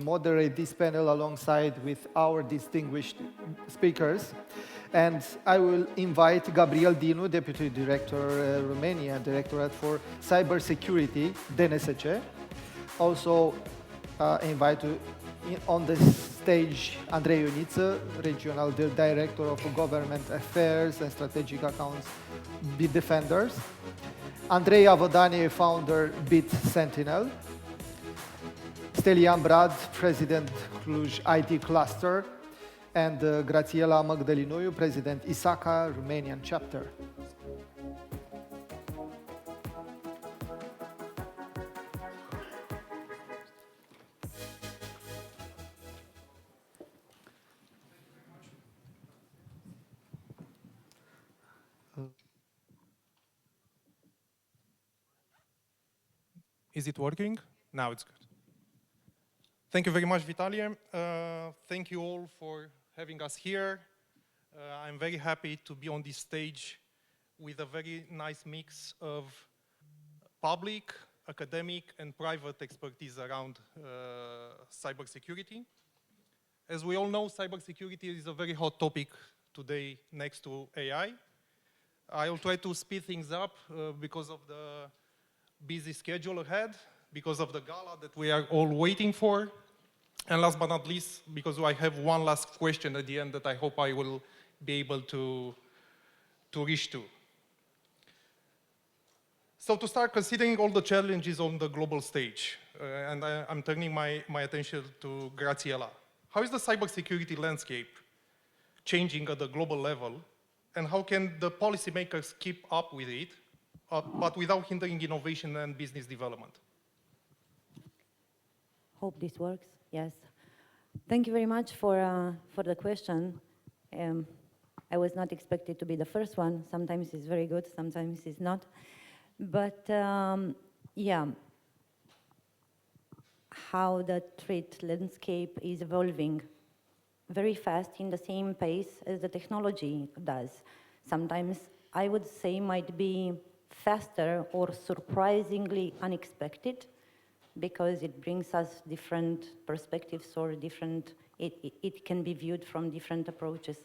moderate this panel alongside with our distinguished speakers. And I will invite Gabriel Dinu, Deputy Director, Romania Directorate for Cybersecurity, DNSC. Also invite on the stage Andrei Ioniță, Regional Director of Government Affairs and Strategic Accounts, Bitdefenders. Andrei Avodanie, Founder, Bit Sentinel. Stelian Brad, President, Cluj IT Cluster. And Grațiela Măgdălinoiu, President, ISACA, Romanian Chapter. Is it working? Now it's good. Thank you very much, Vitalie. Thank you all for having us here. I'm very happy to be on this stage with a very nice mix of public, academic, and private expertise around cybersecurity. As we all know, cybersecurity is a very hot topic today next to AI. I'll try to speed things up because of the busy schedule ahead, because of the gala that we are all waiting for, and last but not least, because I have one last question at the end that I hope I will be able to reach to. So to start, considering all the challenges on the global stage, and I'm turning my attention to Grațiela. How is the cybersecurity landscape changing at the global level, and how can the policymakers keep up with it, but without hindering innovation and business development? Hope this works. Yes. Thank you very much for the question. I was not expected to be the first one. Sometimes it's very good, sometimes it's not. But yeah, how the threat landscape is evolving very fast in the same pace as the technology does. Sometimes I would say might be faster or surprisingly unexpected, because it brings us different perspectives or different, it can be viewed from different approaches.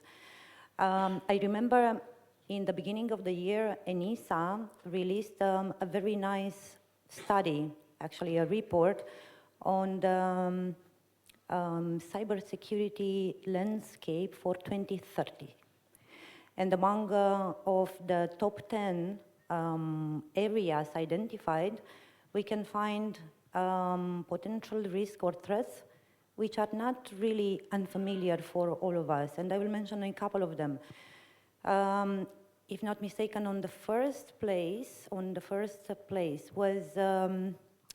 I remember in the beginning of the year, ENISA released a very nice study, actually a report, on the cybersecurity landscape for 2030. And among of the top 10 areas identified, we can find potential risk or threats which are not really unfamiliar for all of us. And I will mention a couple of them. If not mistaken, on the first place was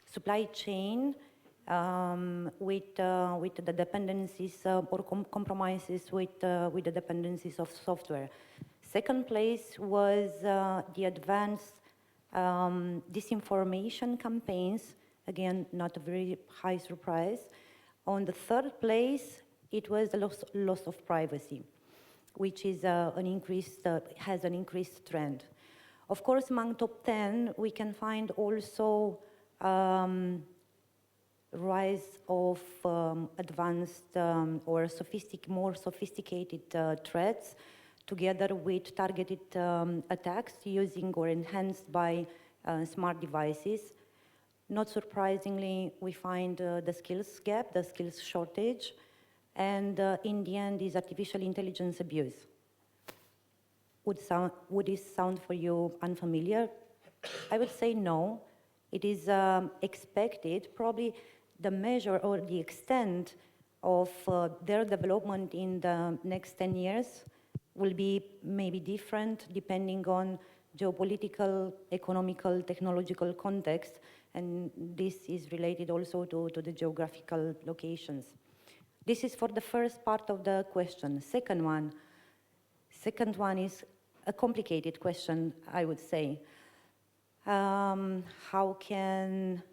supply chain with the dependencies or compromises with the dependencies of software. Second place was the advanced disinformation campaigns. Again, not a very high surprise. On the third place, it was the loss of privacy, which is has an increased trend. Of course, among top 10, we can find also rise of advanced or more sophisticated threats, together with targeted attacks using or enhanced by smart devices. Not surprisingly, we find the skills gap, the skills shortage, and in the end is artificial intelligence abuse. Would this sound for you unfamiliar? I would say no. It is expected. Probably the measure or the extent of their development in the next 10 years will be maybe different depending on geopolitical, economical, technological context, and this is related also to the geographical locations. This is for the first part of the question. Second one is a complicated question, I would say. How can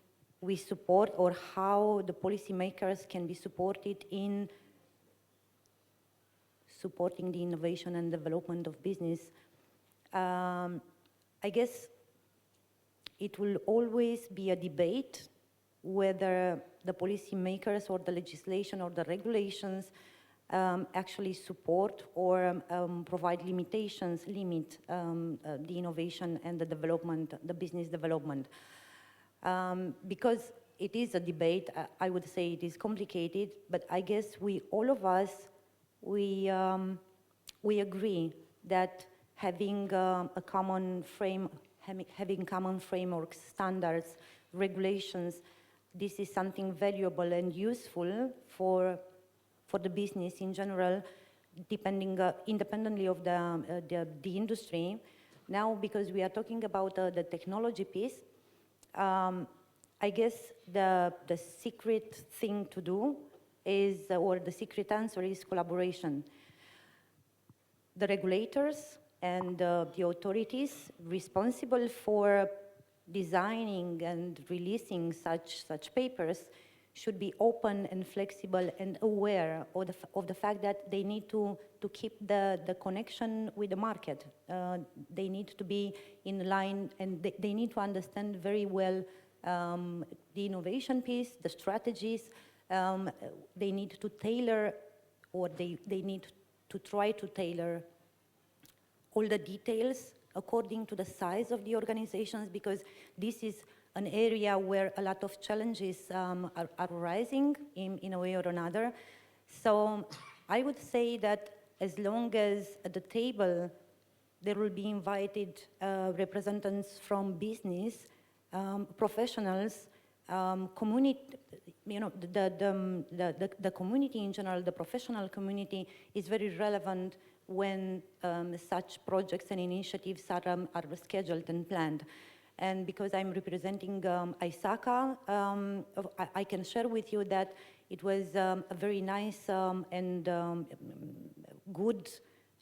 we support, or how the policymakers can be supported in supporting the innovation and development of business? I guess it will always be a debate whether the policy makers or the legislation or the regulations actually support or provide limitations, limit the innovation and the development, the business development. Because it is a debate, I would say it is complicated, but I guess all of us, we agree that having a common having common frameworks, standards, regulations, this is something valuable and useful for the business in general, depending independently of the industry. Now, because we are talking about the technology piece, I guess the secret thing to do is, or the secret answer is collaboration. The regulators and the authorities responsible for designing and releasing such papers should be open and flexible and aware of the fact that they need to keep the connection with the market. They need to be in line, and they need to understand very well the innovation piece, the strategies. They need to tailor, or they need to try to tailor all the details according to the size of the organizations, because this is an area where a lot of challenges are arising in a way or another. So I would say that as long as at the table there will be invited representatives from business, professionals, community, the community in general, the professional community is very relevant when such projects and initiatives are scheduled and planned. And because I'm representing ISACA, I can share with you that it was a very nice and good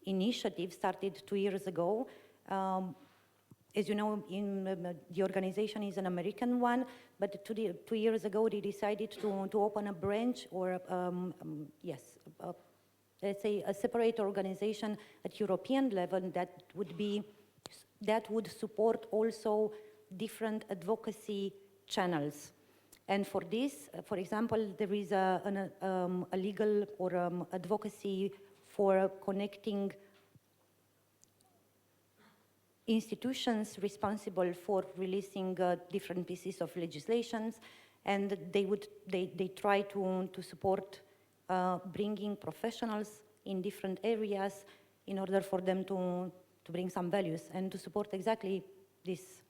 initiative started 2 years ago. As you know, the organization is an American one, but 2 years ago they decided to open a branch, or let's say a separate organization at European level that would support also different advocacy channels. And for this, for example, there is a legal or advocacy for connecting institutions responsible for releasing different pieces of legislations, and they try to support bringing professionals in different areas in order for them to bring some values and to support exactly this.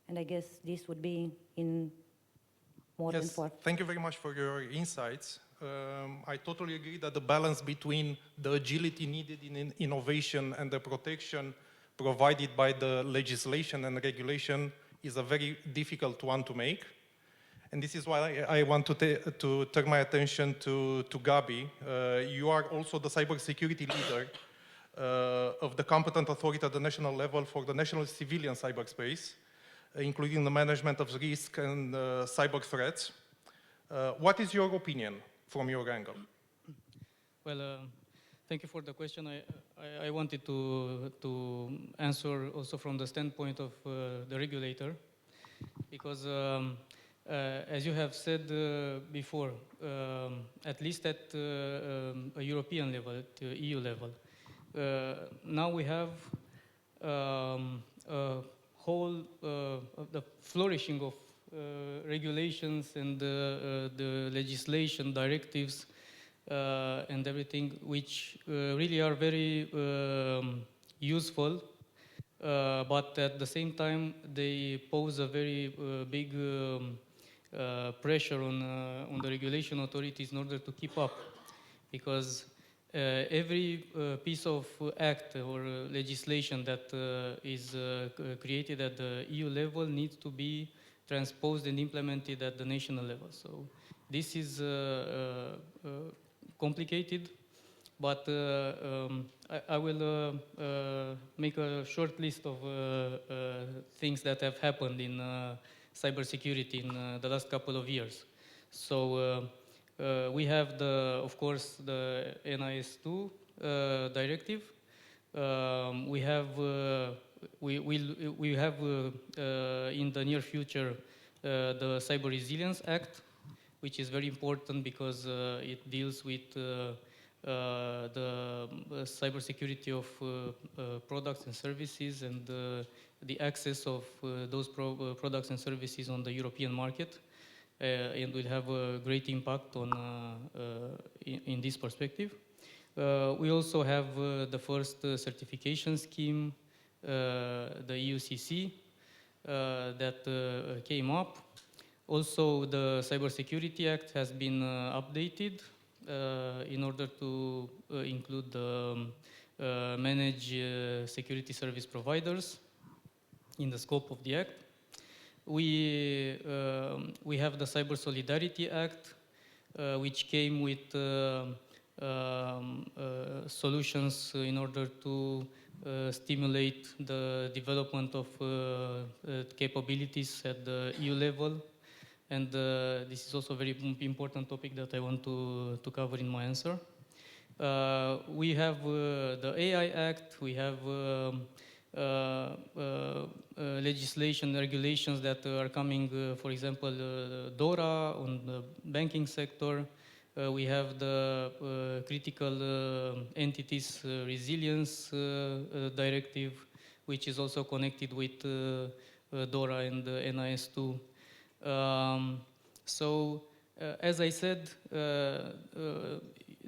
And I guess this would be in more than 4. Thank you very much for your insights. I totally agree that the balance between the agility needed in innovation and the protection provided by the legislation and regulation is a very difficult one to make. And this is why I want to turn my attention to Gabi. You are also the cybersecurity leader of the competent authority at the national level for the national civilian cyberspace, including the management of risk and cyber threats. What is your opinion from your angle? Well, thank you for the question. I wanted to answer also from the standpoint of the regulator, because as you have said before, at least at a European level, at the EU level, now we have a whole the flourishing of regulations and the legislation, directives, and everything, which really are very useful, but at the same time they pose a very big pressure on the regulation authorities in order to keep up, because every piece of act or legislation that is created at the EU level needs to be transposed and implemented at the national level. So this is complicated, but I will make a short list of things that have happened in cybersecurity in the last couple of years. So we have, of course, the NIS2 directive. We have in the near future the Cyber Resilience Act, which is very important because it deals with the cybersecurity of products and services and the access of those products and services on the European market, and will have a great impact on in this perspective. We also have the first certification scheme, the EUCC, that came up. Also, the Cybersecurity Act has been updated in order to include the managed security service providers in the scope of the Act. We have the Cyber Solidarity Act, which came with solutions in order to stimulate the development of capabilities at the EU level. And this is also a very important topic that I want to cover in my answer. We have the AI Act, we have legislation, regulations that are coming, for example, DORA on the banking sector. We have the Critical Entities Resilience Directive, which is also connected with DORA and NIS2. As I said,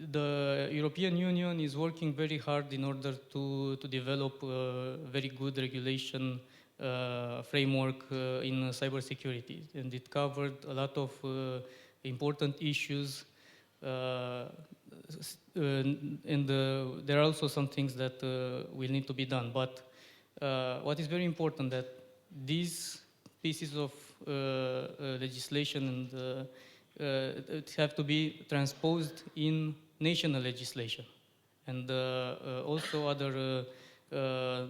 the European Union is working very hard in order to develop a very good regulation framework in cybersecurity, and it covered a lot of important issues, and there are also some things that will need to be done. But what is very important that these pieces of legislation and have to be transposed in national legislation, and also other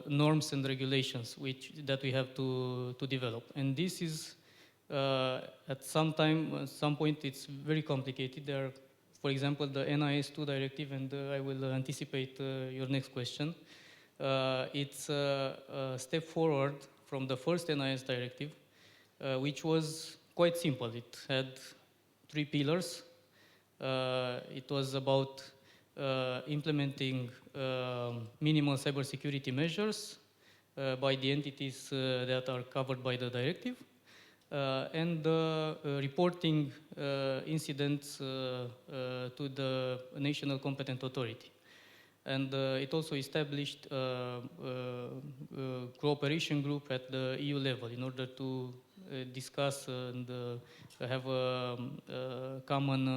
norms and regulations that we have to develop. And this is at some point, it's very complicated. There are, for example, the NIS2 directive, and I will anticipate your next question. It's a step forward from the first NIS directive, which was quite simple. It had 3 pillars. It was about implementing minimal cybersecurity measures by the entities that are covered by the directive, and reporting incidents to the national competent authority. And it also established a cooperation group at the EU level in order to discuss and have a common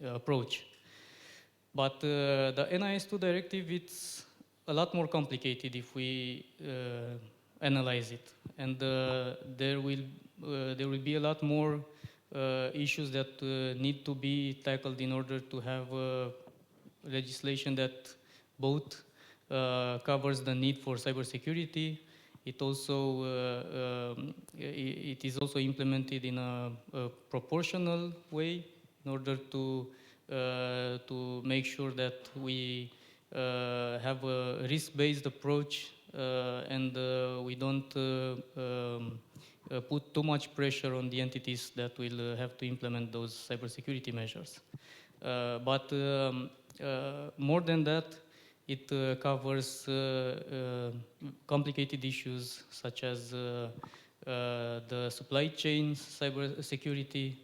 approach. But the NIS2 directive, it's a lot more complicated if we analyze it. And there will be a lot more issues that need to be tackled in order to have legislation that both covers the need for cybersecurity. It is also implemented in a proportional way in order to make sure that we have a risk-based approach and we don't put too much pressure on the entities that will have to implement those cybersecurity measures. But more than that, it covers complicated issues such as the supply chain cybersecurity,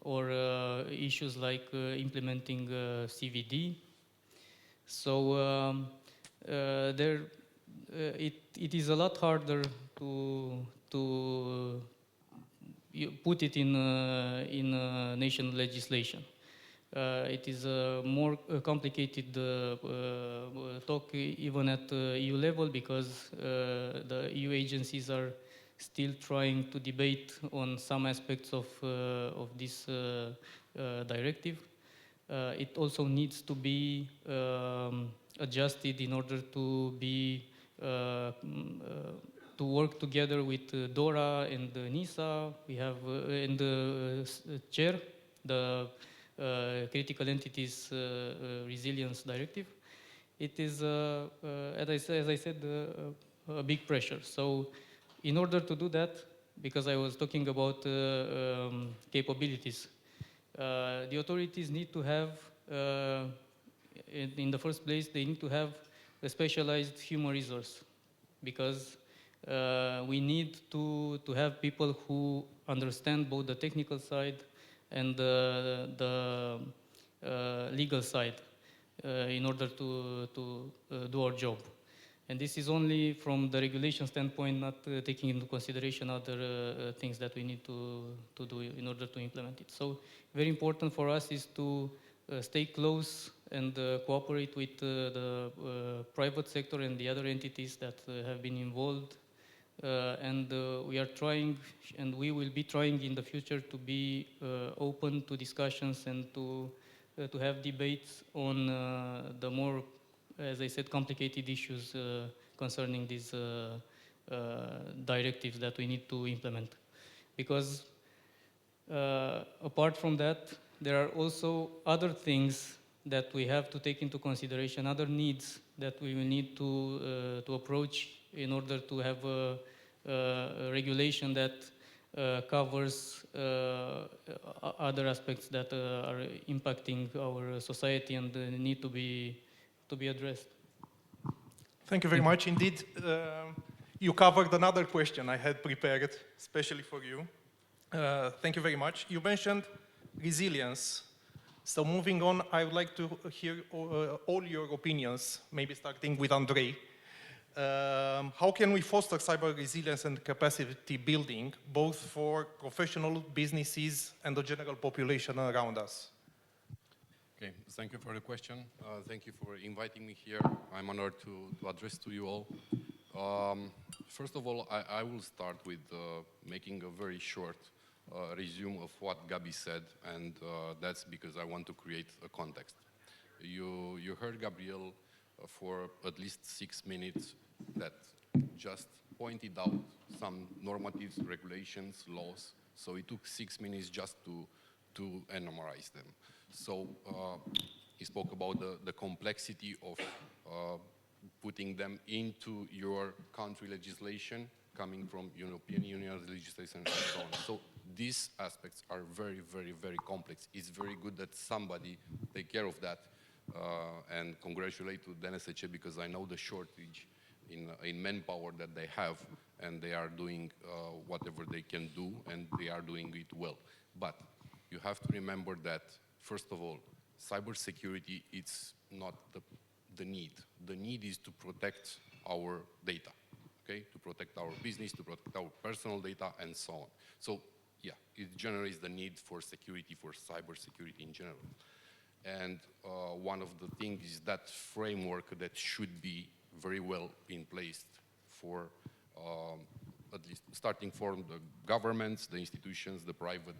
or issues like implementing CVD. So it is a lot harder to put it in national legislation. It is a more complicated talk even at EU level, because the EU agencies are still trying to debate on some aspects of this directive. It also needs to be adjusted in order to be to work together with DORA and NISA. We have in the chair the Critical Entities Resilience Directive. It is, as I said, a big pressure. So in order to do that, because I was talking about capabilities, the authorities need to have, in the first place, they need to have a specialized human resource, because we need to have people who understand both the technical side and the legal side in order to do our job. And this is only from the regulation standpoint, not taking into consideration other things that we need to do in order to implement it. So very important for us is to stay close and cooperate with the private sector and the other entities that have been involved. And we are trying, and we will be trying in the future to be open to discussions and to have debates on the more, as I said, complicated issues concerning these directives that we need to implement. Because apart from that, there are also other things that we have to take into consideration, other needs that we will need to approach in order to have a regulation that covers other aspects that are impacting our society and need to be addressed. Thank you very much. Indeed, you covered another question I had prepared, especially for you. Thank you very much. You mentioned resilience. So moving on, I would like to hear all your opinions, maybe starting with Andrei. How can we foster cyber resilience and capacity building, both for professional businesses and the general population around us? Okay, thank you for the question. Thank you for inviting me here. I'm honored to address to you all. First of all, I will start with making a very short resume of what Gabi said, and that's because I want to create a context. You heard Gabriel for at least 6 minutes that just pointed out some normatives, regulations, laws. So it took 6 minutes just to enumerize them. So he spoke about the complexity of putting them into your country legislation, coming from European Union legislation and so on. So these aspects are very, very, very complex. It's very good that somebody take care of that, and congratulate to the NSHA, because I know the shortage in manpower that they have, and they are doing whatever they can do, and they are doing it well. But you have to remember that, first of all, cybersecurity, it's not the need. The need is to protect our data, okay? To protect our business, to protect our personal data, and so on. So, yeah, it generates the need for security, for cybersecurity in general. And one of the things is that framework that should be very well in place for at least starting from the governments, the institutions, the private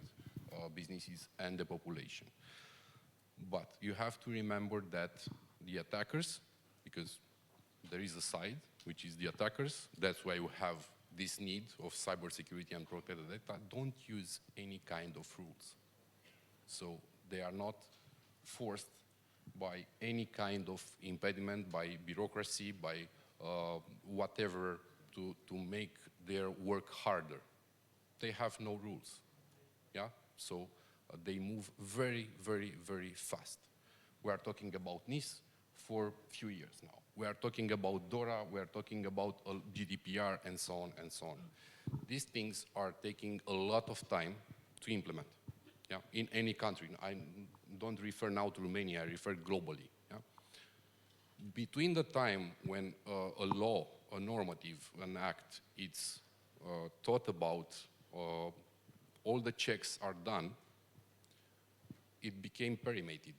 businesses, and the population. But you have to remember that the attackers, because there is a side, which is the attackers, that's why you have this need of cybersecurity and protected data, don't use any kind of rules. So they are not forced by any kind of impediment, by bureaucracy, by whatever to make their work harder. They have no rules, yeah? So they move very, very, very fast. We are talking about NIS for a few years now. We are talking about DORA, we are talking about GDPR, and so on and so on. These things are taking a lot of time to implement, yeah, in any country. I don't refer now to Romania, I refer globally. Yeah? Between the time when a law, a normative, an act, it's thought about, all the checks are done, it became perimeted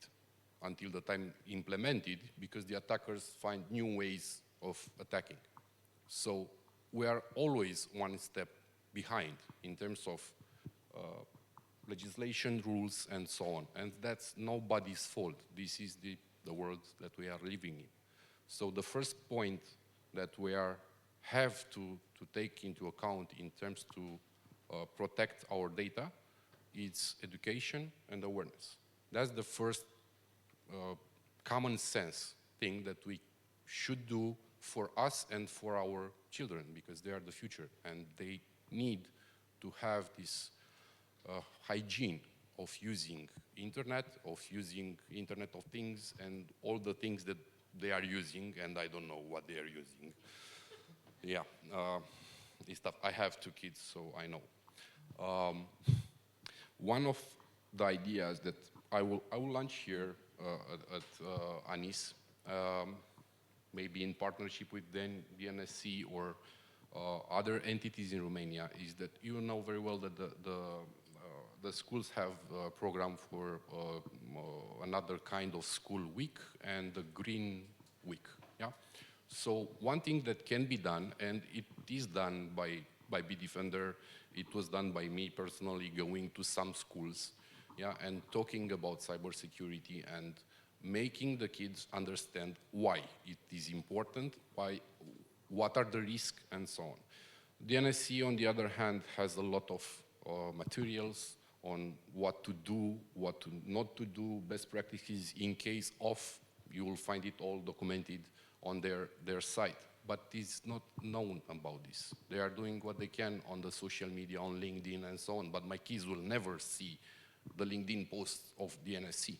until the time implemented, because the attackers find new ways of attacking. So we are always one step behind in terms of legislation, rules, and so on. And that's nobody's fault. This is the world that we are living in. So the first point that we have to take into account in terms to protect our data is education and awareness. That's the first common sense thing that we should do for us and for our children, because they are the future, and they need to have this hygiene of using internet, of things, and all the things that they are using, and I don't know what they are using. Yeah, it's tough. I have 2 kids, so I know. One of the ideas that I will launch here at ANIS, maybe in partnership with DNSC or other entities in Romania, is that you know very well that the schools have a program for another kind of school week and the green week. Yeah. So one thing that can be done, and it is done by Bitdefender, it was done by me personally, going to some schools, yeah, and talking about cybersecurity and making the kids understand why it is important, what are the risks, and so on. The NSC, on the other hand, has a lot of materials on what to do, what to not to do, best practices in case of. You will find it all documented on their site, but it's not known about this. They are doing what they can on the social media, on LinkedIn and so on, but my kids will never see the LinkedIn posts of the NSC.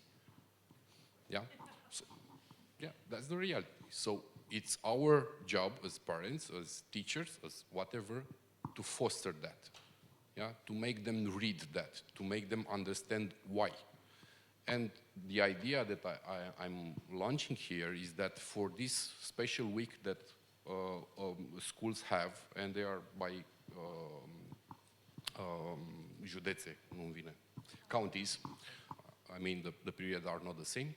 Yeah? So, yeah, that's the reality. So it's our job as parents, as teachers, as whatever, to foster that. Yeah? To make them read that, to make them understand why. And the idea that I'm launching here is that for this special week that schools have, and they are by județe, nu-mi vine, counties, I mean the periods are not the same,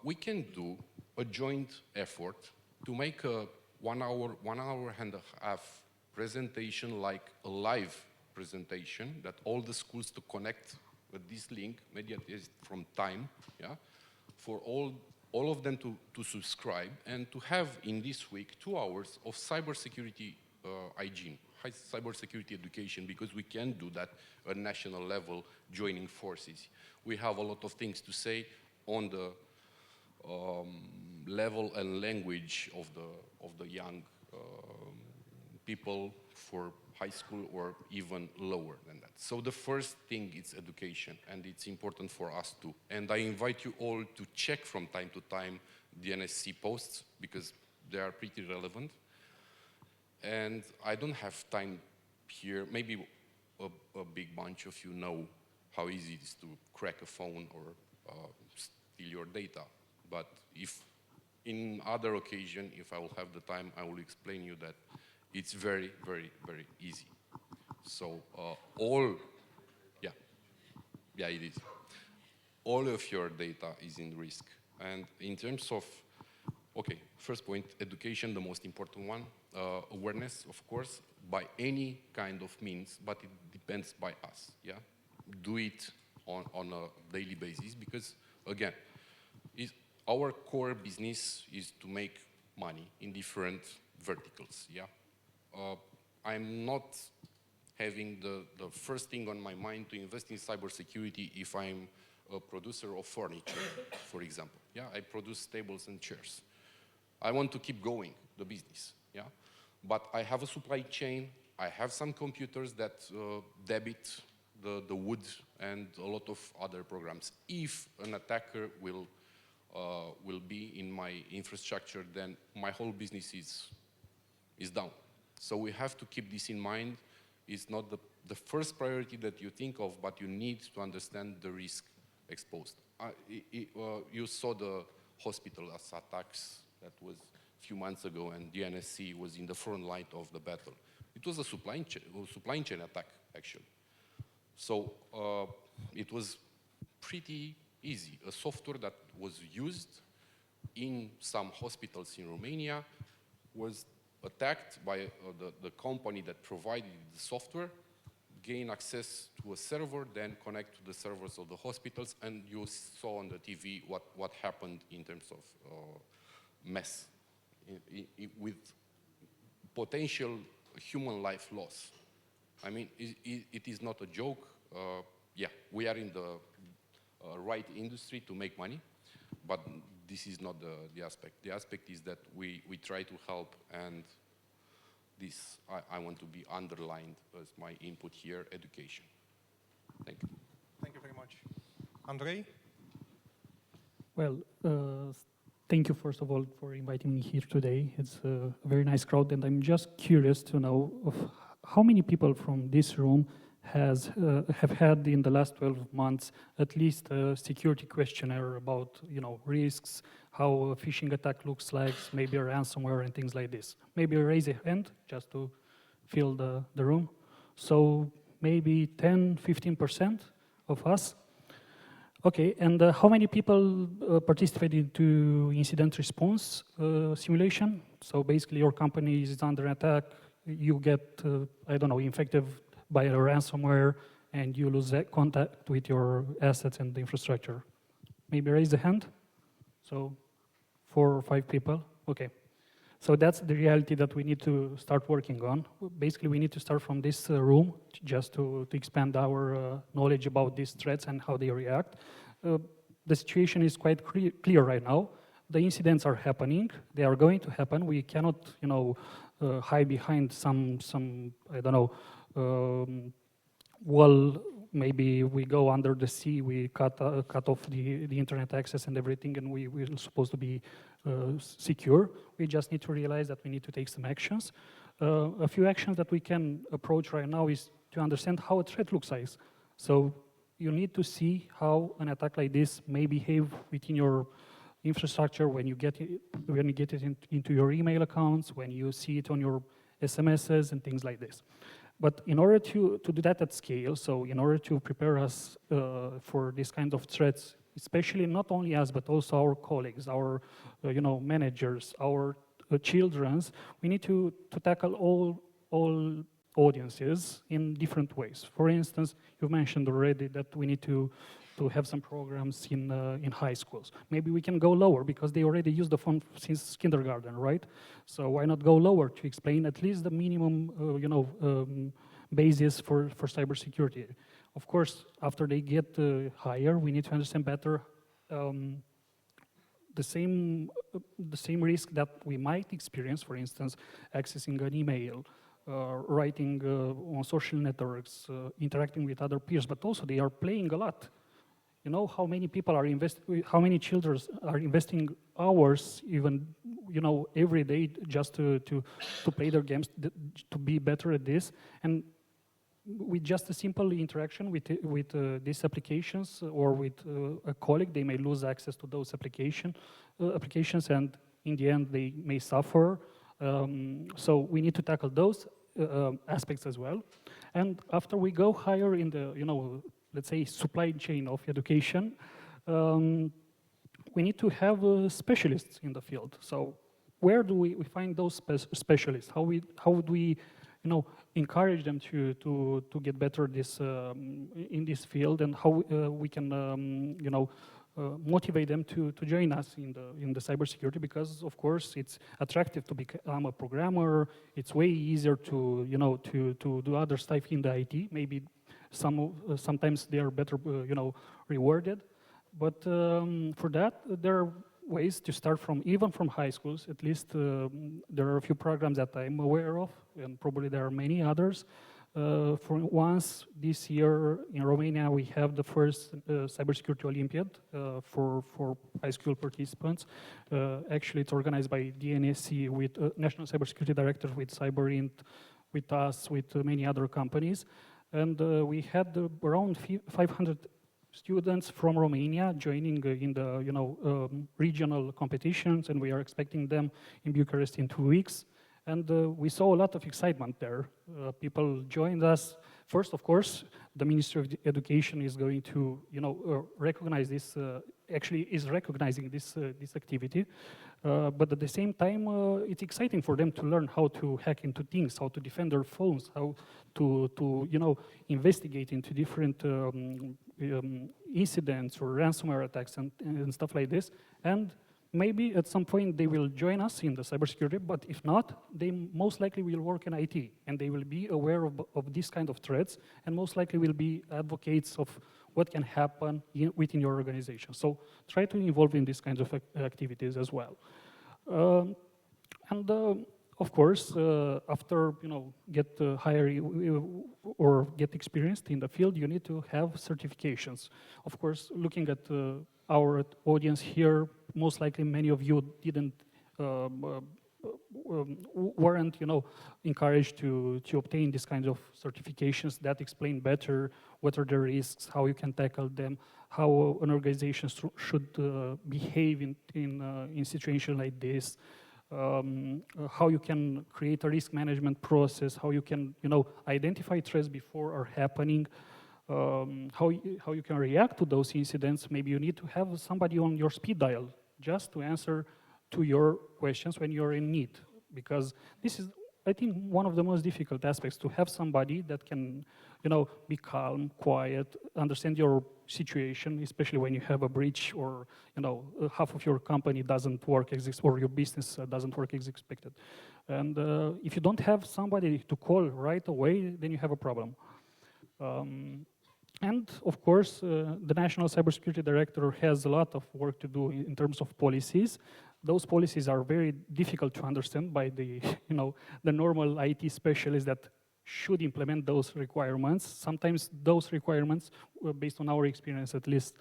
we can do a joint effort to make a 1 hour and a half presentation, like a live presentation, that all the schools to connect with this link, immediately from time, yeah, for all of them to subscribe and to have in this week 2 hours of cybersecurity hygiene, cybersecurity education, because we can do that at national level, joining forces. We have a lot of things to say on the level and language of the young people for high school or even lower than that. So the first thing is education, and it's important for us too. And I invite you all to check from time to time the NSC posts, because they are pretty relevant. And I don't have time here, maybe a big bunch of you know how easy it is to crack a phone or steal your data. But if in other occasion, if I will have the time, I will explain you that it's very, very, very easy. So yeah, it is. All of your data is in risk. And in terms of, okay, first point, education, the most important one. Awareness, of course, by any kind of means, but it depends by us, yeah? Do it on a daily basis, because, again, our core business is to make money in different verticals, yeah? I'm not having the first thing on my mind to invest in cybersecurity if I'm a producer of furniture, for example. Yeah, I produce tables and chairs. I want to keep going, the business, yeah? But I have a supply chain, I have some computers that debit the wood and a lot of other programs. If an attacker will be in my infrastructure, then my whole business is down. So we have to keep this in mind. It's not the first priority that you think of, but you need to understand the risk exposed. You saw the hospital attacks that was a few months ago, and the NSC was in the front line of the battle. It was a supply chain attack, actually. So it was pretty easy. A software that was used in some hospitals in Romania was attacked by the company that provided the software, gain access to a server, then connect to the servers of the hospitals, and you saw on the TV what happened in terms of mess with potential human life loss. I mean, it is not a joke. Yeah, we are in the right industry to make money, but this is not the aspect. The aspect is that we try to help, and this I want to be underlined as my input here, education. Thank you. Thank you very much. Andrei? Well, thank you first of all for inviting me here today. It's a very nice crowd, and I'm just curious to know of how many people from this room have had in the last 12 months at least a security questionnaire about risks, how a phishing attack looks like, maybe a ransomware and things like this. Maybe raise a hand just to fill the room. So maybe 10-15% of us. Okay, and how many people participated to incident response simulation? So basically your company is under attack, you get, I don't know, infected by a ransomware, and you lose contact with your assets and the infrastructure. Maybe raise a hand. So 4 or 5 people, okay. So that's the reality that we need to start working on. Basically, we need to start from this room just to expand our knowledge about these threats and how they react. The situation is quite clear right now. The incidents are happening. They are going to happen. We cannot, hide behind some I don't know, wall. Maybe we go under the sea, we cut off the internet access and everything, and we're supposed to be secure. We just need to realize that we need to take some actions. A few actions that we can approach right now is to understand how a threat looks like. So you need to see how an attack like this may behave within your infrastructure when you get it into your email accounts, when you see it on your SMSs and things like this. But in order to do that at scale, so in order to prepare us for this kind of threats, especially not only us, but also our colleagues, our managers, our children's, we need to tackle all audiences in different ways. For instance, you mentioned already that we need to have some programs in high schools. Maybe we can go lower because they already use the phone since kindergarten, right? So why not go lower to explain at least the minimum, basis for cybersecurity? Of course, after they get higher, we need to understand better the same risk that we might experience. For instance, accessing an email, writing on social networks, interacting with other peers, but also they are playing a lot. You know how many people are how many children are investing hours, even every day, just to play their games, to be better at this. And with just a simple interaction with these applications or with a colleague, they may lose access to those applications, and in the end they may suffer. So we need to tackle those aspects as well. And after we go higher in the let's say, supply chain of education, we need to have specialists in the field. So where do we find those specialists? How would we encourage them to get better in this field, and how we can motivate them to join us in the cybersecurity? Because of course it's attractive to become a programmer. It's way easier to do other stuff in the IT. Maybe sometimes they are better rewarded, but for that there are ways to start even from high schools. At least there are a few programs that I'm aware of, and probably there are many others. For once this year in Romania we have the first cybersecurity Olympiad for high school participants. Actually it's organized by DNSC with National Cybersecurity Director, with Cyberint, with us, with many other companies. And we had around 500 students from Romania joining in the regional competitions, and we are expecting them in Bucharest in 2 weeks. And we saw a lot of excitement there. People joined us. First, of course, the Ministry of Education is going to recognize this, actually is recognizing this activity. But at the same time, it's exciting for them to learn how to hack into things, how to defend their phones, how to investigate into different incidents or ransomware attacks and stuff like this. And maybe at some point they will join us in the cybersecurity, but if not, they most likely will work in IT, and they will be aware of these kind of threats, and most likely will be advocates of what can happen within your organization. So try to involve in these kinds of activities as well. Of course, after get higher or get experienced in the field, you need to have certifications. Of course, looking at our audience here, most likely many of you didn't weren't encouraged to obtain these kinds of certifications that explain better what are the risks, how you can tackle them, how an organization should behave in situations like this. How you can create a risk management process, how you can identify threats before are happening, how you can react to those incidents. Maybe you need to have somebody on your speed dial just to answer to your questions when you're in need, because this is, I think, one of the most difficult aspects, to have somebody that can be calm, quiet, understand your situation, especially when you have a breach or half of your company doesn't work or your business doesn't work as expected. And if you don't have somebody to call right away, then you have a problem. And of course, the National Cybersecurity Director has a lot of work to do in terms of policies. Those policies are very difficult to understand by the the normal IT specialists that should implement those requirements. Sometimes those requirements, based on our experience at least,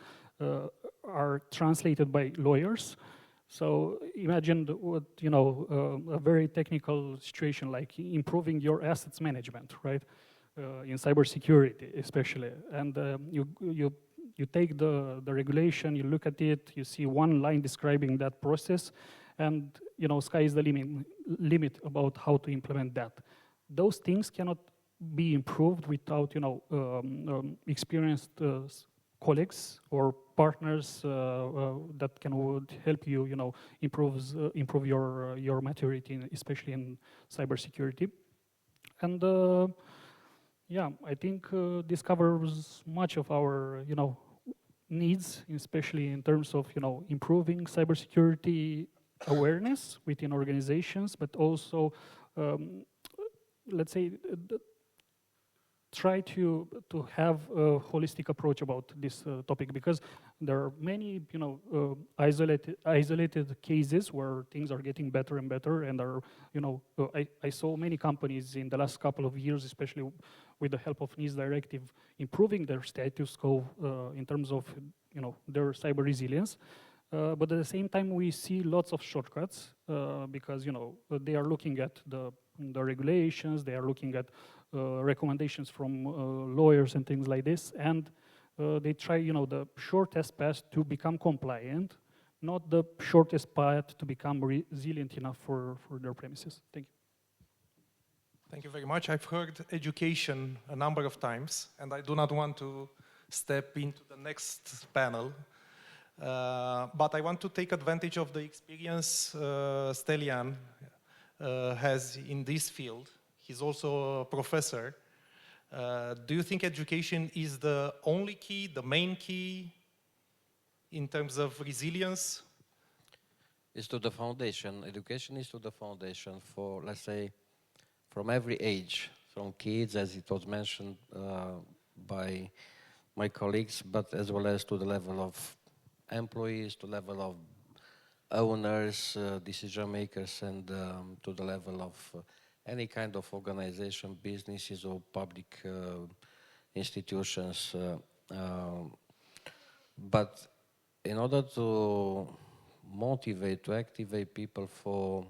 are translated by lawyers. So imagine a very technical situation like improving your assets management, right? In cybersecurity especially. And you take the regulation, you look at it, you see one line describing that process, and sky is the limit about how to implement that. Those things cannot be improved without experienced colleagues or partners that would help you improve your maturity, especially in cybersecurity. And yeah, I think this covers much of our needs, especially in terms of improving cybersecurity awareness within organizations, but also let's say try to have a holistic approach about this topic, because there are many isolated cases where things are getting better and better, and are I saw many companies in the last couple of years, especially with the help of NIS directive, improving their status quo in terms of their cyber resilience. But at the same time, we see lots of shortcuts because they are looking at the regulations, they are looking at recommendations from lawyers and things like this, and they try the shortest path to become compliant, not the shortest path to become resilient enough for their premises. Thank you. Thank you very much. I've heard education a number of times, and I do not want to step into the next panel. But I want to take advantage of the experience Stelian has in this field. He's also a professor. Do you think education is the only key, the main key in terms of resilience? It's to the foundation. Education is to the foundation for, let's say, from every age, from kids, as it was mentioned by my colleagues, but as well as to the level of employees, to the level of owners, decision makers, and to the level of any kind of organization, businesses or public institutions. But in order to motivate, to activate people for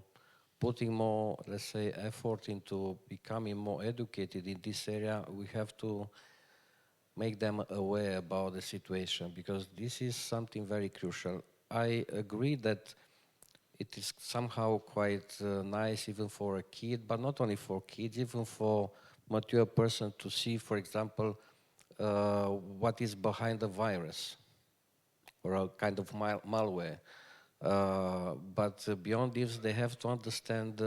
putting more, let's say, effort into becoming more educated in this area, we have to make them aware about the situation, because this is something very crucial. I agree that it is somehow quite nice even for a kid, but not only for kids, even for mature person to see, for example, what is behind the virus or a kind of malware. But beyond this, they have to understand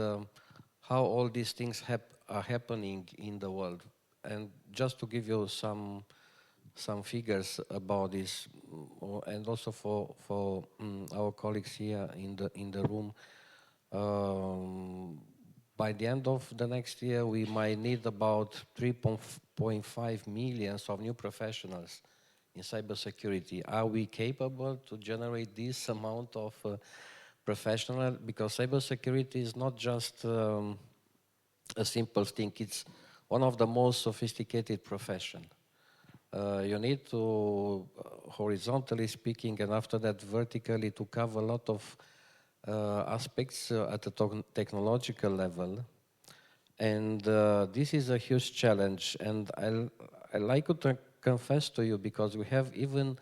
how all these things are happening in the world. And just to give you some figures about this, and also for our colleagues here in the room, by the end of the next year, we might need about 3.5 million of new professionals in cybersecurity. Are we capable to generate this amount of professional? Because cybersecurity is not just a simple thing. It's one of the most sophisticated profession. You need to, horizontally speaking, and after that vertically, to cover a lot of aspects at the technological level. And this is a huge challenge. And I like to confess to you, because we have even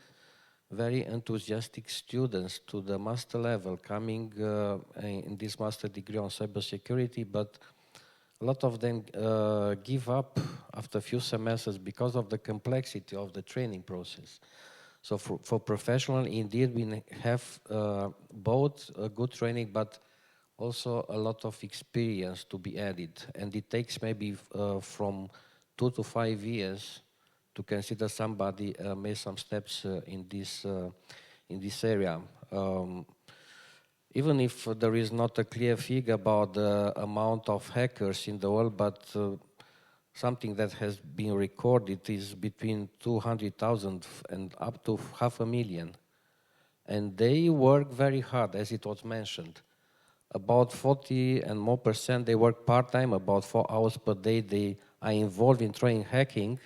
very enthusiastic students to the master level coming in this master degree on cybersecurity, but a lot of them give up after a few semesters because of the complexity of the training process. So for professional, indeed, we have both a good training, but also a lot of experience to be added. And it takes maybe from 2 to 5 years to consider somebody made some steps in this area. Even if there is not a clear figure about the amount of hackers in the world, but something that has been recorded is between 200,000 and up to 500,000. And they work very hard, as it was mentioned. About 40% and more, they work part-time, about 4 hours per day they are involved in trying hacking.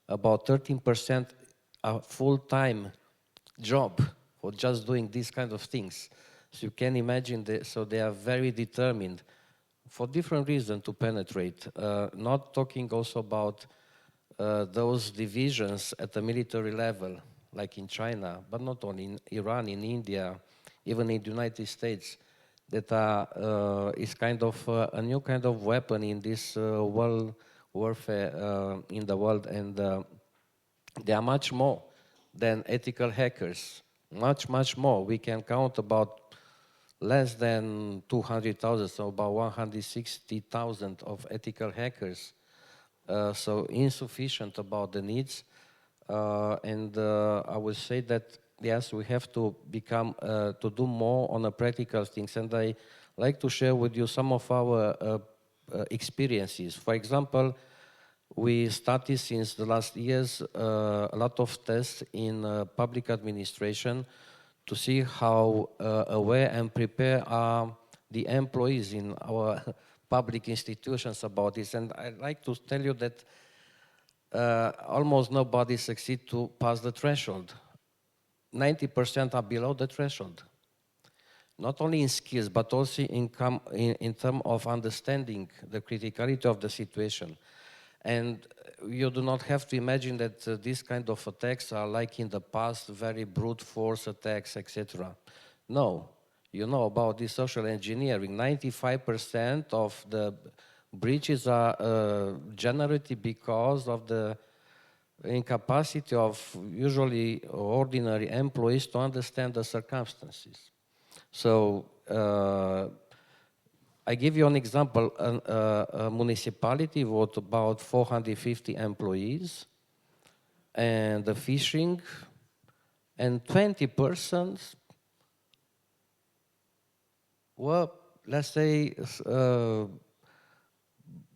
About 13% a full-time job for just doing these kind of things. So you can imagine, so they are very determined for different reasons to penetrate. Not talking also about those divisions at the military level, like in China, but not only in Iran, in India, even in the United States, that is kind of a new kind of weapon in this world warfare in the world, and they are much more than ethical hackers, much more. We can count about less than 200,000, so about 160,000 of ethical hackers. So insufficient about the needs. And I would say that, yes, we have to become, to do more on the practical things. And I like to share with you some of our experiences. For example, we started since the last years a lot of tests in public administration to see how aware and prepared are the employees in our public institutions about this. And I'd like to tell you that almost nobody succeeds to pass the threshold. 90% are below the threshold. Not only in skills, but also in terms of understanding the criticality of the situation. And you do not have to imagine that these kind of attacks are like in the past, very brute force attacks, etc. No, you know about this social engineering. 95% of the breaches are generated because of the incapacity of usually ordinary employees to understand the circumstances. So I give you an example. A municipality with about 450 employees, and the phishing, and 20 persons were, let's say,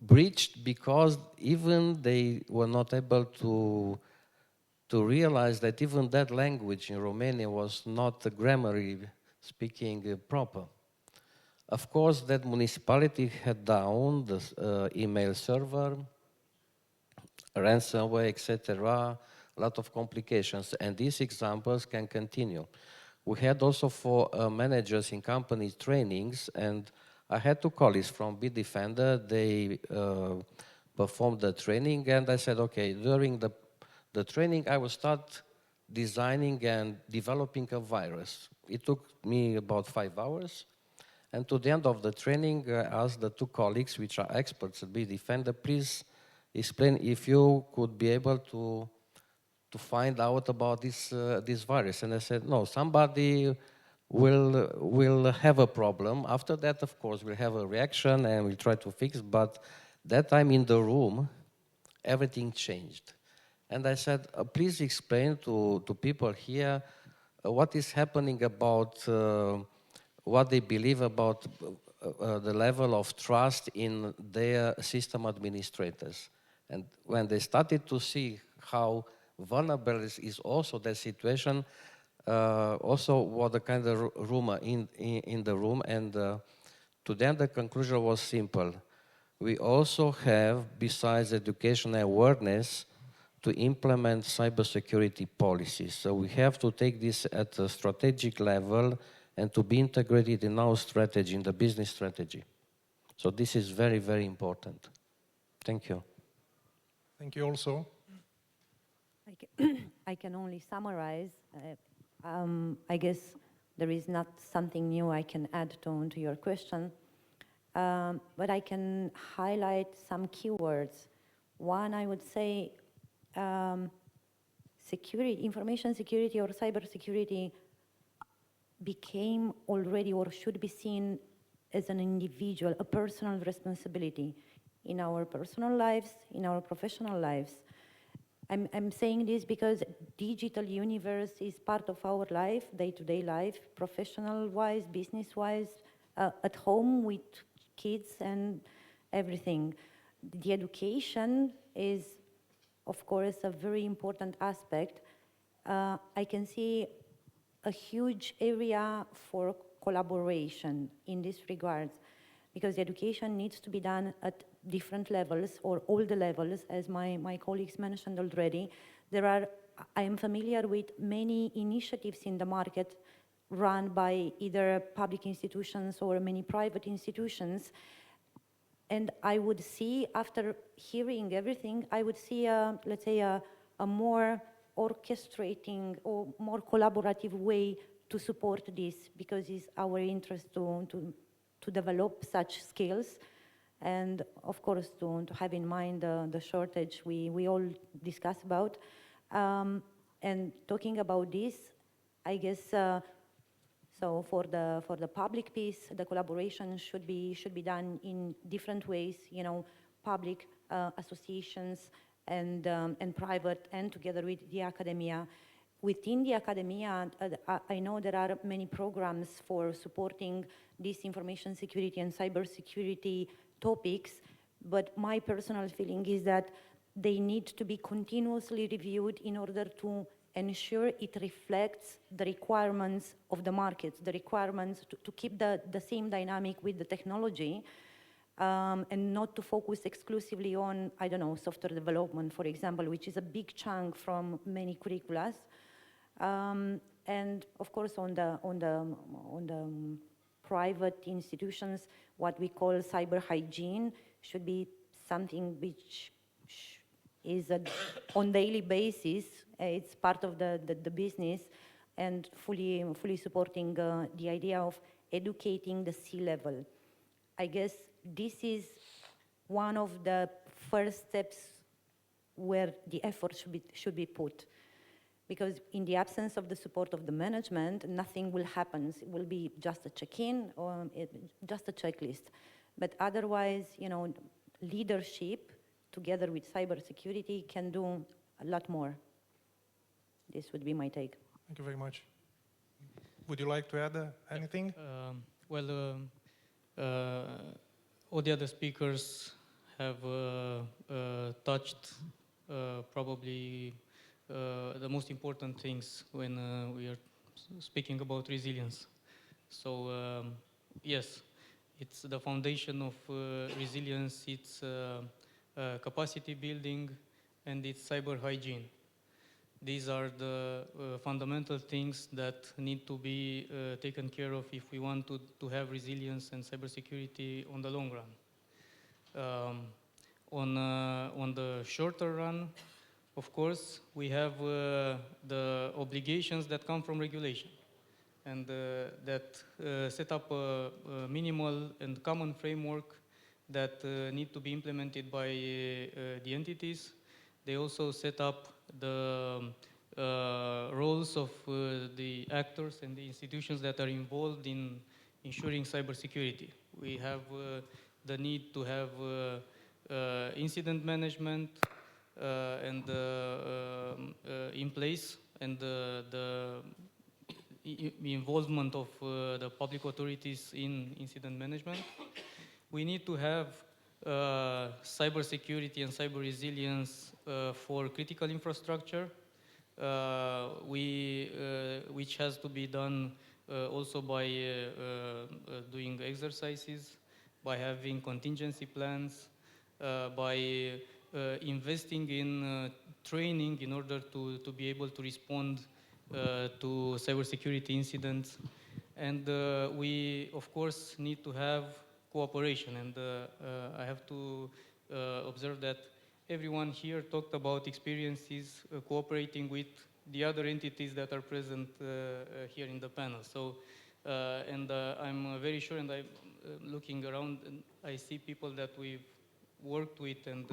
breached because even they were not able to realize that even that language in Romania was not grammarly speaking proper. Of course, that municipality had down the email server, ransomware, etc., a lot of complications, and these examples can continue. We had also for managers in company trainings, and I had 2 colleagues from Bitdefender. They performed the training, and I said, okay, during the training, I will start designing and developing a virus. It took me about 5 hours. And to the end of the training, I asked the 2 colleagues, which are experts at Bitdefender, please explain if you could be able to find out about this virus. And I said, no, somebody will have a problem. After that, of course, we'll have a reaction and we'll try to fix. But that time in the room, everything changed. And I said, please explain to people here what is happening about what they believe about the level of trust in their system administrators. And when they started to see how vulnerable is also the situation, also what the kind of rumor in the room, and to them the conclusion was simple. We also have, besides education and awareness, to implement cybersecurity policies. So we have to take this at a strategic level and to be integrated in our strategy, in the business strategy. So this is very, very important. Thank you. Thank you also. I can only summarize. I guess there is not something new I can add to your question, but I can highlight some keywords. One, I would say, security, information security or cybersecurity became already or should be seen as an individual, a personal responsibility in our personal lives, in our professional lives. I'm saying this because digital universe is part of our life, day-to-day life, professional-wise, business-wise, at home with kids and everything. The education is, of course, a very important aspect. I can see a huge area for collaboration in this regard, because education needs to be done at different levels or all the levels, as my colleagues mentioned already. I am familiar with many initiatives in the market run by either public institutions or many private institutions. And I would see, after hearing everything, I would see, let's say, a more orchestrating or more collaborative way to support this, because it's our interest to develop such skills, and of course to have in mind the shortage we all discuss about. And talking about this, I guess, so for the public piece, the collaboration should be done in different ways, you know, public associations and private, and together with the academia. Within the academia, I know there are many programs for supporting this information security and cybersecurity topics, but my personal feeling is that they need to be continuously reviewed in order to ensure it reflects the requirements of the markets, the requirements to keep the same dynamic with the technology, and not to focus exclusively on, I don't know, software development, for example, which is a big chunk from many curricula. And of course, on the private institutions, what we call cyber hygiene should be something which is on daily basis. It's part of the business, and fully supporting the idea of educating the C-level. I guess this is one of the first steps where the effort should be put. Because in the absence of the support of the management, nothing will happen. It will be just a check-in or just a checklist. But otherwise, you know, leadership together with cybersecurity can do a lot more. This would be my take. Thank you very much. Would you like to add anything? All the other speakers have touched probably the most important things when we are speaking about resilience. So yes, it's the foundation of resilience, it's capacity building, and it's cyber hygiene. These are the fundamental things that need to be taken care of if we want to have resilience and cybersecurity on the long run. On the shorter run, of course, we have the obligations that come from regulation, and that set up a minimal and common framework that need to be implemented by the entities. They also set up the roles of the actors and the institutions that are involved in ensuring cybersecurity. We have the need to have incident management and in place, and the involvement of the public authorities in incident management. We need to have cybersecurity and cyber resilience for critical infrastructure, which has to be done also by doing exercises, by having contingency plans, by investing in training in order to be able to respond to cybersecurity incidents. And we, of course, need to have cooperation. And I have to observe that everyone here talked about experiences cooperating with the other entities that are present here in the panel. So, and I'm very sure, and I'm looking around, and I see people that we've worked with and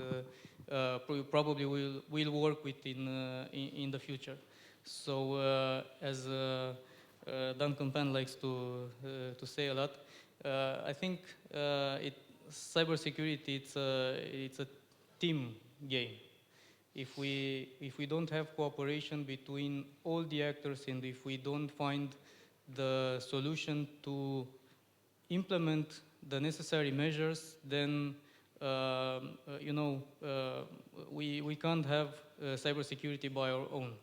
probably will work with in the future. So, as Duncan Penn likes to say a lot, I think cybersecurity it's a team game. If we don't have cooperation between all the actors, and if we don't find the solution to implement the necessary measures, then you know, we can't have cybersecurity by our own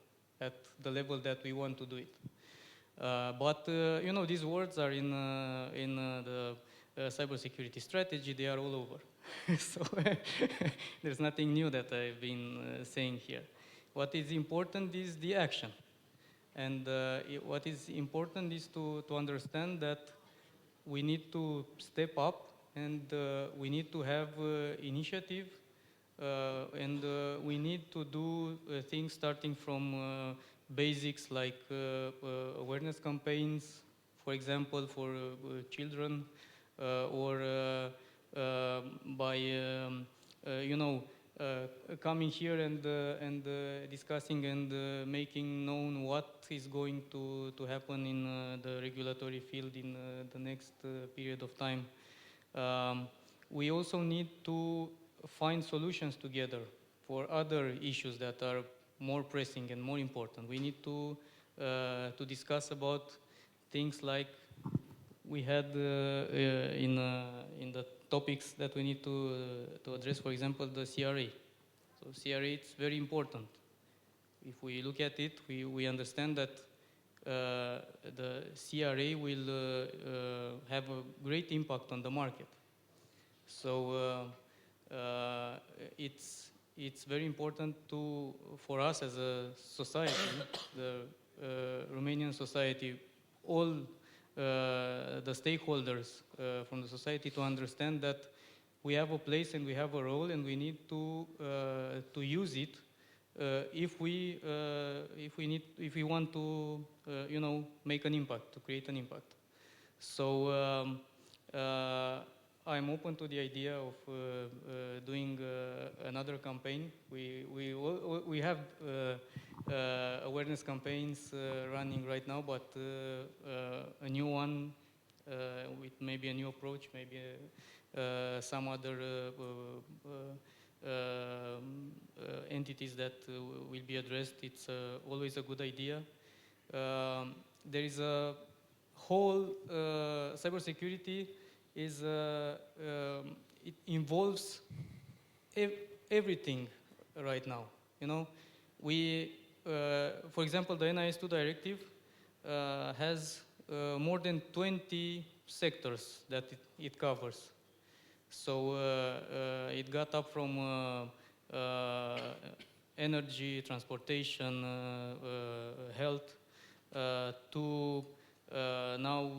at the level that we want to do it. But you know, these words are in the cybersecurity strategy. They are all over. So there's nothing new that I've been saying here. What is important is the action. And what is important is to understand that we need to step up, and we need to have initiative, and we need to do things starting from basics like awareness campaigns, for example, for children, or by you know, coming here and discussing and making known what is going to happen in the regulatory field in the next period of time. We also need to find solutions together for other issues that are more pressing and more important. We need to discuss about things like we had in the topics that we need to address, for example, the CRA. So CRA, it's very important. If we look at it, we understand that the CRA will have a great impact on the market. So it's very important for us as a society, the Romanian society, all the stakeholders from the society, to understand that we have a place and we have a role, and we need to use it if we want to you know, make an impact, to create an impact. So I'm open to the idea of doing another campaign. We have awareness campaigns running right now, but a new one with maybe a new approach, maybe some other entities that will be addressed. It's always a good idea. There is a whole cybersecurity is it involves everything right now. You know, for example, the NIS2 directive has more than 20 sectors that it covers. So it got up from energy, transportation, health, to now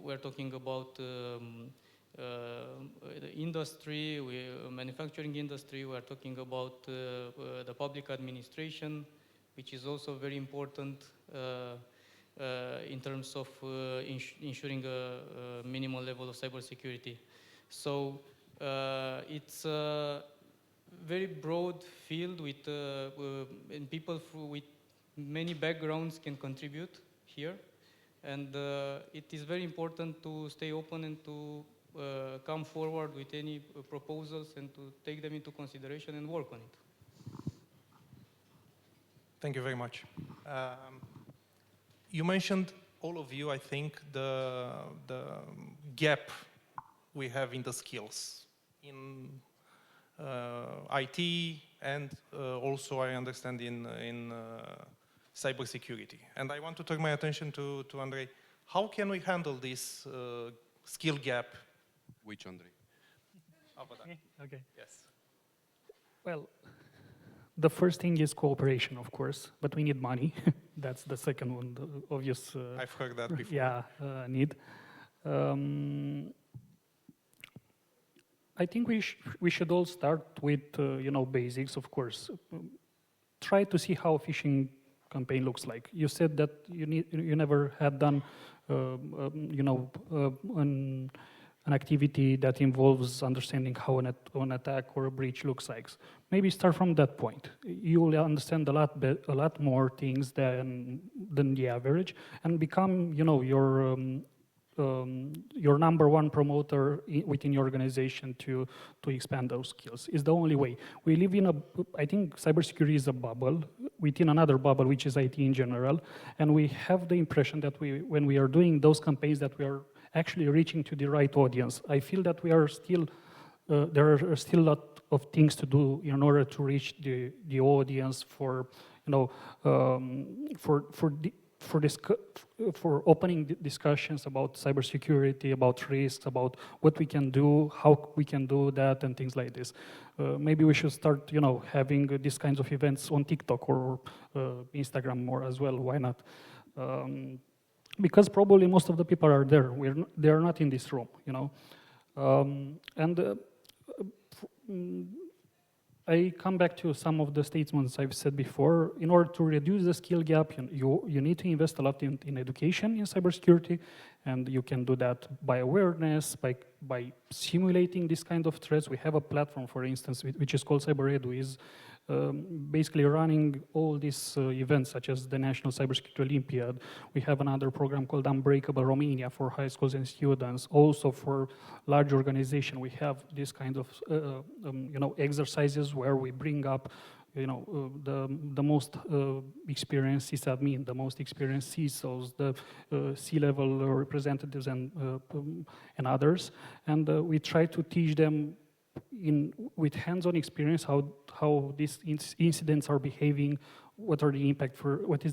we're talking about the industry, manufacturing industry. We're talking about the public administration, which is also very important in terms of ensuring a minimal level of cybersecurity. So it's a very broad field with and people with many backgrounds can contribute here. And it is very important to stay open and to come forward with any proposals and to take them into consideration and work on it. Thank you very much. You mentioned, all of you, I think, the gap we have in the skills in IT, and also I understand in cybersecurity. And I want to turn my attention to Andrei. How can we handle this skill gap? Which Andrei? Okay. Yes. Well, the first thing is cooperation, of course, but we need money. That's the second one, the obvious. I've heard that before. Yeah, need. I think we should all start with basics, of course. Try to see how a phishing campaign looks like. You said that you never had done an activity that involves understanding how an attack or a breach looks like. Maybe start from that point. You will understand a lot more things than the average, and become your number one promoter within your organization to expand those skills. Is the only way. We live in I think cybersecurity is a bubble within another bubble, which is IT in general, and we have the impression that when we are doing those campaigns, that we are actually reaching to the right audience. I feel that we are still, there are still a lot of things to do in order to reach the audience for opening discussions about cybersecurity, about risks, about what we can do, how we can do that, and things like this. Maybe we should start, having these kinds of events on TikTok or Instagram more as well. Why not? Because probably most of the people are there. They are not in this room, I come back to some of the statements I've said before. In order to reduce the skill gap, you need to invest a lot in education in cybersecurity, and you can do that by awareness, by simulating this kind of threats. We have a platform, for instance, which is called CyberEdu, is basically running all these events, such as the National Cybersecurity Olympiad. We have another program called Unbreakable Romania for high schools and students. Also for large organizations, we have this kind of exercises where we bring up the most experienced sysadmin, the most experienced CISOs, the C-level representatives, and others, and we try to teach them with hands-on experience how these incidents are behaving, what is the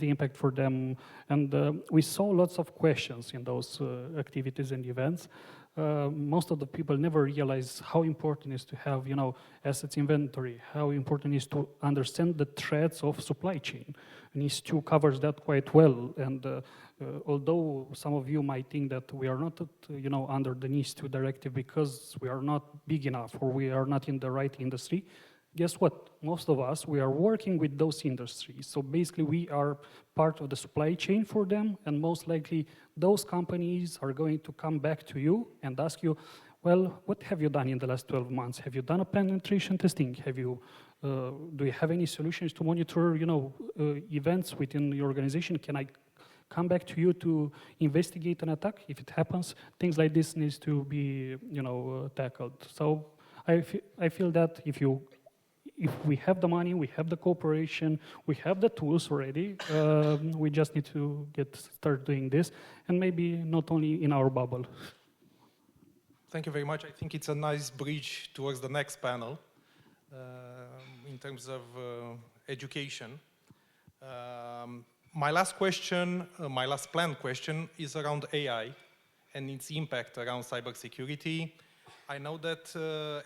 impact for them, and we saw lots of questions in those activities and events. Most of the people never realize how important it is to have, assets inventory, how important it is to understand the threats of supply chain. And NIS2 covers that quite well. And although some of you might think that we are not, under the NIS2 directive because we are not big enough or we are not in the right industry, guess what? Most of us, we are working with those industries. So basically, we are part of the supply chain for them, and most likely, those companies are going to come back to you and ask you, well, what have you done in the last 12 months? Have you done a penetration testing? Do you have any solutions to monitor, events within your organization? Can I come back to you to investigate an attack if it happens? Things like this needs to be, tackled. So I feel that if we have the money, we have the cooperation, we have the tools already, we just need to start doing this, and maybe not only in our bubble. Thank you very much. I think it's a nice bridge towards the next panel in terms of education. My last question, my last planned question is around AI and its impact around cybersecurity. I know that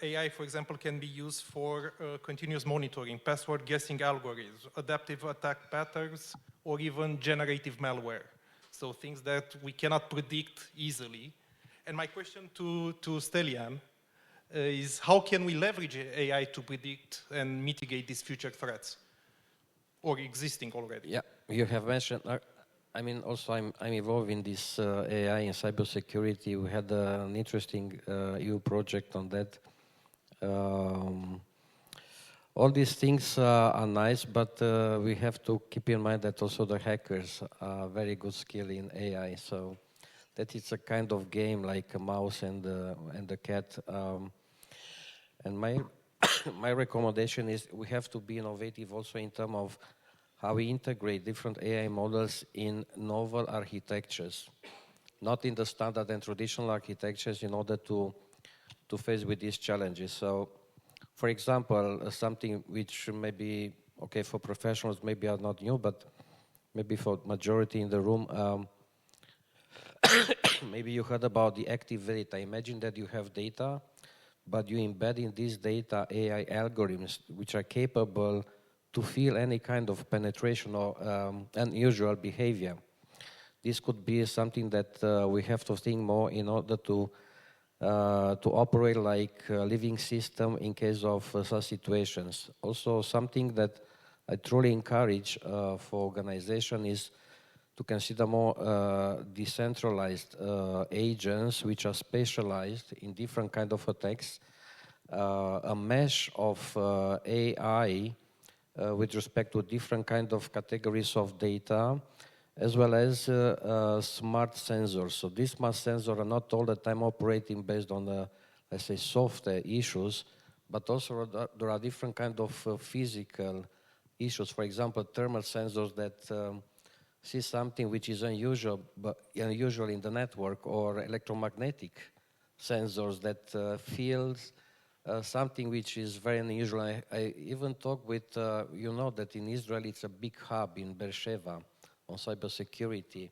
AI, for example, can be used for continuous monitoring, password guessing algorithms, adaptive attack patterns, or even generative malware. So things that we cannot predict easily. And my question to Stelian is how can we leverage AI to predict and mitigate these future threats, or existing already? Yeah, you have mentioned, also I'm involved in this AI and cybersecurity. We had an interesting EU project on that. All these things are nice, but we have to keep in mind that also the hackers are very good skill in AI. So that it's a kind of game like a mouse and the cat. And my recommendation is we have to be innovative also in terms of how we integrate different AI models in novel architectures, not in the standard and traditional architectures in order to face with these challenges. So, For example, something which maybe, okay, for professionals maybe are not new, but maybe for majority in the room, maybe you heard about the active data. Imagine that you have data, but you embed in this data AI algorithms which are capable to feel any kind of penetration or unusual behavior. This could be something that we have to think more in order to operate like a living system in case of such situations. Also, something that I truly encourage for organization is to consider more decentralized agents which are specialized in different kind of attacks, a mesh of AI with respect to different kind of categories of data, as well as smart sensors. So these smart sensors are not all the time operating based on, let's say, software issues, but also there are different kind of physical issues. For example, thermal sensors that see something which is unusual in the network, or electromagnetic sensors that feels something which is very unusual. I even talk with, you know that in Israel it's a big hub in Beersheba on cybersecurity,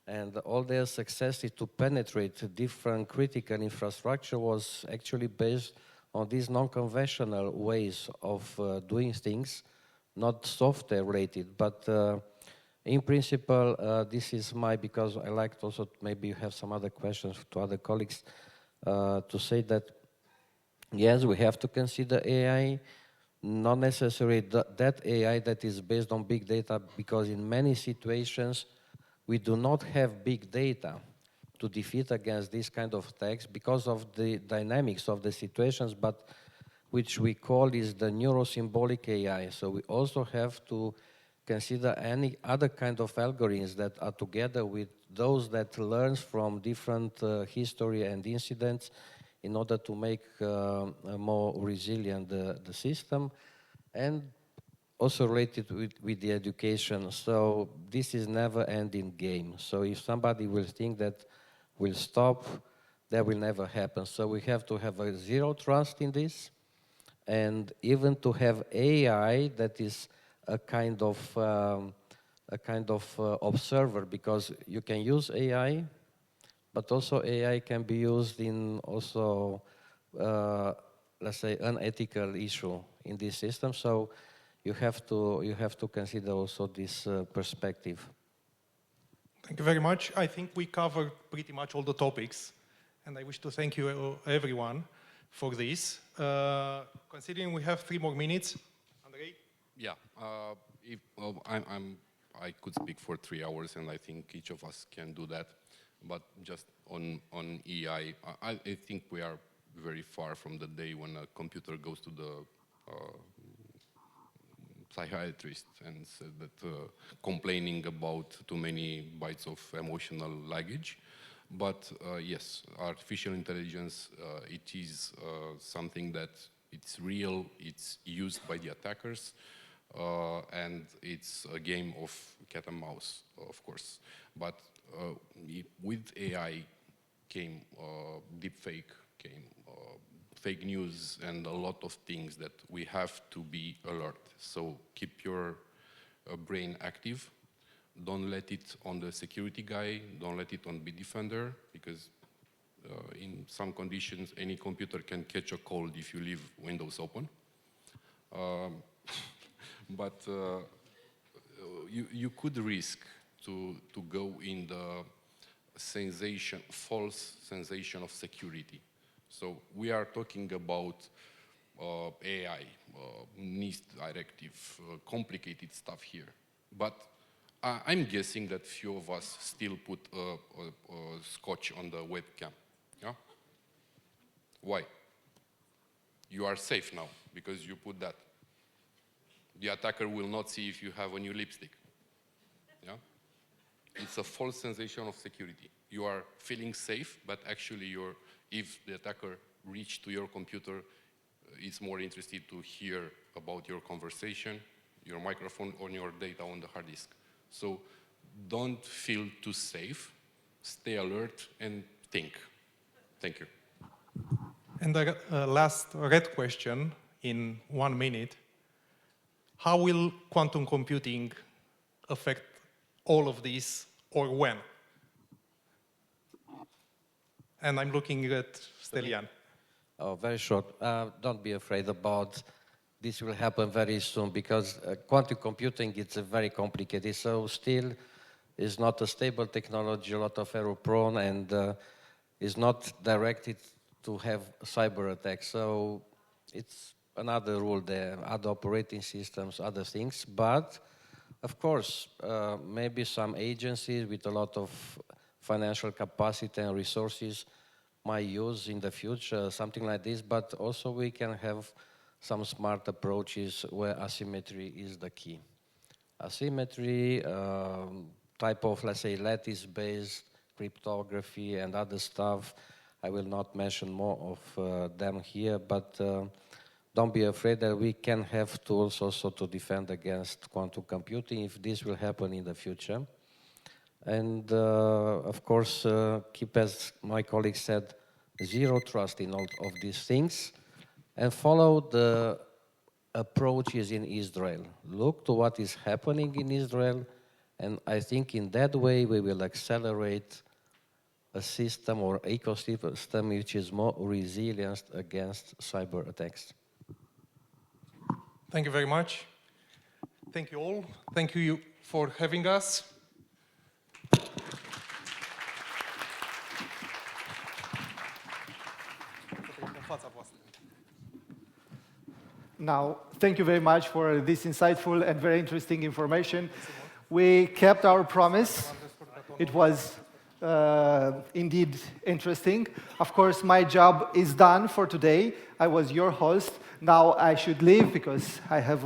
and all their success to penetrate different critical infrastructure was actually based on these non-conventional ways of doing things, not software related, but in principle, this is because I like also, maybe you have some other questions to other colleagues, to say that, yes, we have to consider AI, not necessarily that AI that is based on big data, because in many situations, we do not have big data to defeat against these kind of attacks because of the dynamics of the situations, but which we call is the neurosymbolic AI. So we also have to consider any other kind of algorithms that are together with those that learns from different history and incidents in order to make more resilient the system, and also related with the education. So this is never-ending game. So if somebody will think that will stop, that will never happen. So we have to have a zero trust in this, and even to have AI that is a kind of observer, because you can use AI, but also AI can be used in also, let's say, unethical issue in this system. So you have to consider also this perspective. Thank you very much. I think we covered pretty much all the topics, and I wish to thank you everyone for this. Considering we have 3 more minutes, Andrei? Yeah, I could speak for 3 hours, and I think each of us can do that. But just on AI, I think we are very far from the day when a computer goes to the psychiatrist and said that complaining about too many bytes of emotional luggage. But yes, artificial intelligence, it is something that it's real, it's used by the attackers, and it's a game of cat and mouse, of course. But with AI came deepfake, came fake news, and a lot of things that we have to be alert. So keep your brain active. Don't let it on the security guy. Don't let it on Bitdefender, because in some conditions, any computer can catch a cold if you leave Windows open. But you could risk to go in the false sensation of security. So we are talking about AI, NIST directive, complicated stuff here. But I'm guessing that few of us still put a scotch on the webcam. Yeah? Why? You are safe now because you put that. The attacker will not see if you have a new lipstick. Yeah? It's a false sensation of security. You are feeling safe, but actually if the attacker reached to your computer, it's more interested to hear about your conversation, your microphone, or your data on the hard disk. So don't feel too safe, stay alert, and think. Thank you. And the last red question in 1 minute, how will quantum computing affect all of this, or when? And I'm looking at Stelian. Oh, very short. Don't be afraid about this will happen very soon because quantum computing is very complicated. So still is not a stable technology, a lot of error prone, and is not directed to have cyber attacks. So it's another rule there, other operating systems, other things. But of course, maybe some agencies with a lot of financial capacity and resources might use in the future something like this, but also we can have some smart approaches where asymmetry is the key. Asymmetry, type of, let's say, lattice-based cryptography and other stuff. I will not mention more of them here, but don't be afraid that we can have tools also to defend against quantum computing if this will happen in the future. And of course, keep, as my colleague said, zero trust in all of these things and follow the approaches in Israel. Look to what is happening in Israel, and I think in that way we will accelerate a system or ecosystem which is more resilient against cyber attacks. Thank you very much. Thank you all. Thank you for having us. Now, thank you very much for this insightful and very interesting information. We kept our promise. It was indeed interesting. Of course, my job is done for today. I was your host. Now I should leave because I have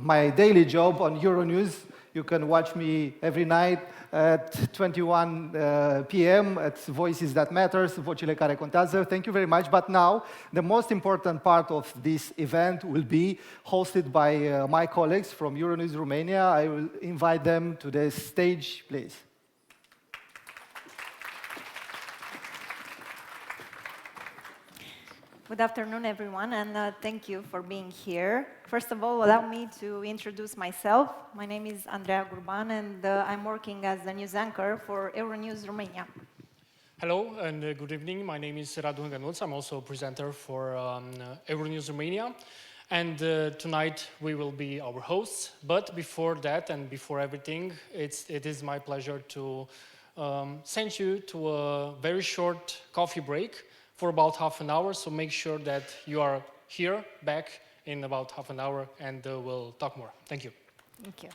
my daily job on Euronews. You can watch me every night at 21 p.m. at Voices That Matters, Vocile Care Contează. Thank you very much. But now, the most important part of this event will be hosted by my colleagues from Euronews Romania. I will invite them to the stage, please. Good afternoon, everyone, and thank you for being here. First of all, allow me to introduce myself. My name is Andreea Gurban, and I'm working as a news anchor for Euronews Romania. Hello, and good evening. My name is Radu Hânganuț. I'm also a presenter for Euronews Romania. And tonight we will be our hosts. But before that and before everything, it is my pleasure to send you to a very short coffee break for about half an hour, so make sure that you are here, back in about half an hour, and we'll talk more. Thank you. Thank you.